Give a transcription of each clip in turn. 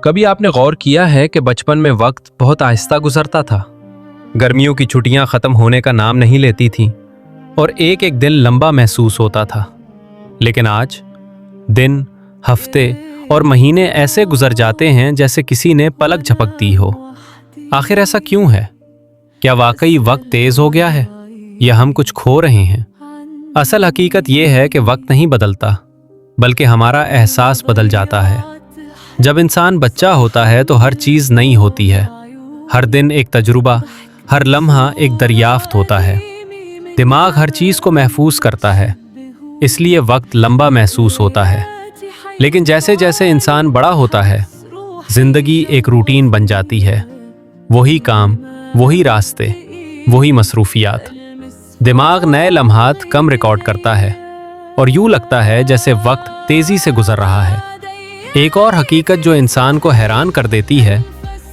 कभी आपने गौर किया है कि बचपन में वक्त बहुत आहिस्ता गुजरता था। गर्मियों की छुट्टियां खत्म होने का नाम नहीं लेती थीं और एक एक दिन लंबा महसूस होता था। लेकिन आज दिन, हफ्ते और महीने ऐसे गुजर जाते हैं जैसे किसी ने पलक झपक दी हो। आखिर ऐसा क्यों है? क्या वाकई वक्त तेज हो गया है या हम कुछ खो रहे हैं? असल हकीकत यह है कि वक्त नहीं बदलता, बल्कि हमारा एहसास बदल जाता है। जब इंसान बच्चा होता है तो हर चीज़ नई होती है। हर दिन एक तजुर्बा, हर लम्हा एक दरियाफ्त होता है। दिमाग हर चीज़ को महफूज करता है, इसलिए वक्त लंबा महसूस होता है। लेकिन जैसे जैसे इंसान बड़ा होता है, जिंदगी एक रूटीन बन जाती है। वही काम, वही रास्ते, वही मसरूफियात। दिमाग नए लम्हात कम रिकॉर्ड करता है और यूं लगता है जैसे वक्त तेजी से गुजर रहा है। एक और हकीकत जो इंसान को हैरान कर देती है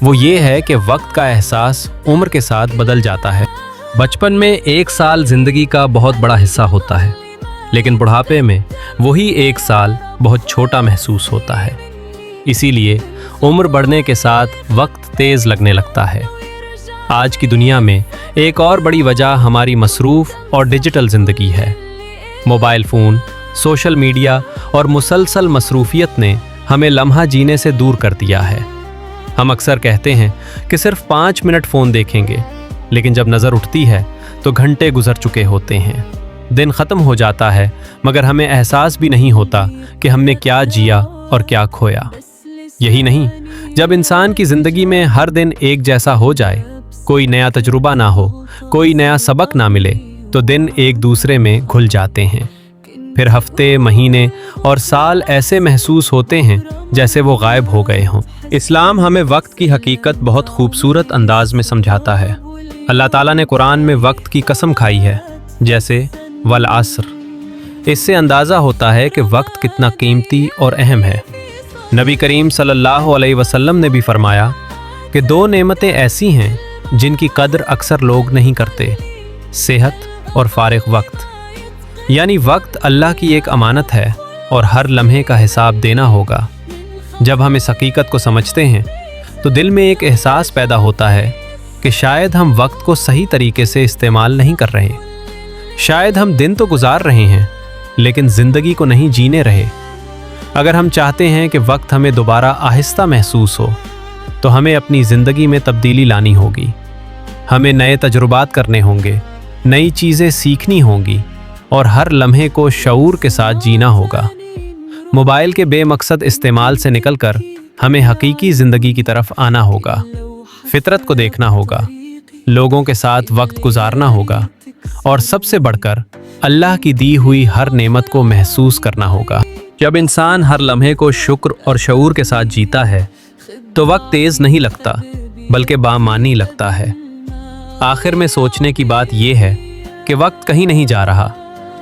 वो ये है कि वक्त का एहसास उम्र के साथ बदल जाता है। बचपन में एक साल जिंदगी का बहुत बड़ा हिस्सा होता है, लेकिन बुढ़ापे में वही एक साल बहुत छोटा महसूस होता है। इसीलिए उम्र बढ़ने के साथ वक्त तेज लगने लगता है। आज की दुनिया में एक और बड़ी वजह हमारी मसरूफ और डिजिटल जिंदगी है। मोबाइल फ़ोन, सोशल मीडिया और मुसलसल मसरूफियत ने हमें लम्हा जीने से दूर कर दिया है। हम अक्सर कहते हैं कि सिर्फ 5 मिनट फ़ोन देखेंगे, लेकिन जब नज़र उठती है तो घंटे गुजर चुके होते हैं। दिन ख़त्म हो जाता है, मगर हमें एहसास भी नहीं होता कि हमने क्या जिया और क्या खोया। यही नहीं, जब इंसान की ज़िंदगी में हर दिन एक जैसा हो जाए, कोई नया तजुर्बा ना हो, कोई नया सबक ना मिले, तो दिन एक दूसरे में घुल जाते हैं। फिर हफ्ते, महीने और साल ऐसे महसूस होते हैं जैसे वो गायब हो गए हों। इस्लाम हमें वक्त की हकीकत बहुत खूबसूरत अंदाज में समझाता है। अल्लाह ताला ने कुरान में वक्त की कसम खाई है, जैसे वल असर। इससे अंदाज़ा होता है कि वक्त कितना कीमती और अहम है। नबी करीम सल्लल्लाहु अलैहि वसल्लम ने भी फरमाया कि 2 नेमतें ऐसी हैं जिनकी कदर अक्सर लोग नहीं करते, सेहत और फारिग वक्त। यानी वक्त अल्लाह की एक अमानत है और हर लम्हे का हिसाब देना होगा। जब हम इस हकीकत को समझते हैं तो दिल में एक एहसास पैदा होता है कि शायद हम वक्त को सही तरीके से इस्तेमाल नहीं कर रहे। शायद हम दिन तो गुजार रहे हैं, लेकिन ज़िंदगी को नहीं जीने रहे। अगर हम चाहते हैं कि वक्त हमें दोबारा आहिस्ता महसूस हो, तो हमें अपनी ज़िंदगी में तब्दीली लानी होगी। हमें नए तजुर्बात करने होंगे, नई चीज़ें सीखनी होंगी और हर लम्हे को शऊर के साथ जीना होगा। मोबाइल के बेमकसद इस्तेमाल से निकलकर हमें हकीकी ज़िंदगी की तरफ आना होगा। फितरत को देखना होगा, लोगों के साथ वक्त गुजारना होगा और सबसे बढ़कर अल्लाह की दी हुई हर नेमत को महसूस करना होगा। जब इंसान हर लम्हे को शुक्र और शऊर के साथ जीता है तो वक्त तेज़ नहीं लगता, बल्कि बामानी लगता है। आखिर में सोचने की बात यह है कि वक्त कहीं नहीं जा रहा,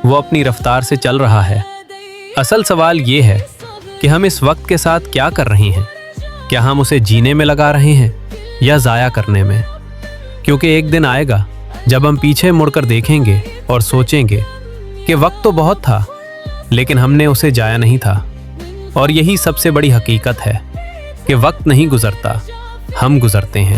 वो अपनी रफ्तार से चल रहा है। असल सवाल ये है कि हम इस वक्त के साथ क्या कर रहे हैं। क्या हम उसे जीने में लगा रहे हैं या ज़ाया करने में? क्योंकि एक दिन आएगा जब हम पीछे मुड़कर देखेंगे और सोचेंगे कि वक्त तो बहुत था, लेकिन हमने उसे जाया नहीं था। और यही सबसे बड़ी हकीकत है कि वक्त नहीं गुजरता, हम गुजरते हैं।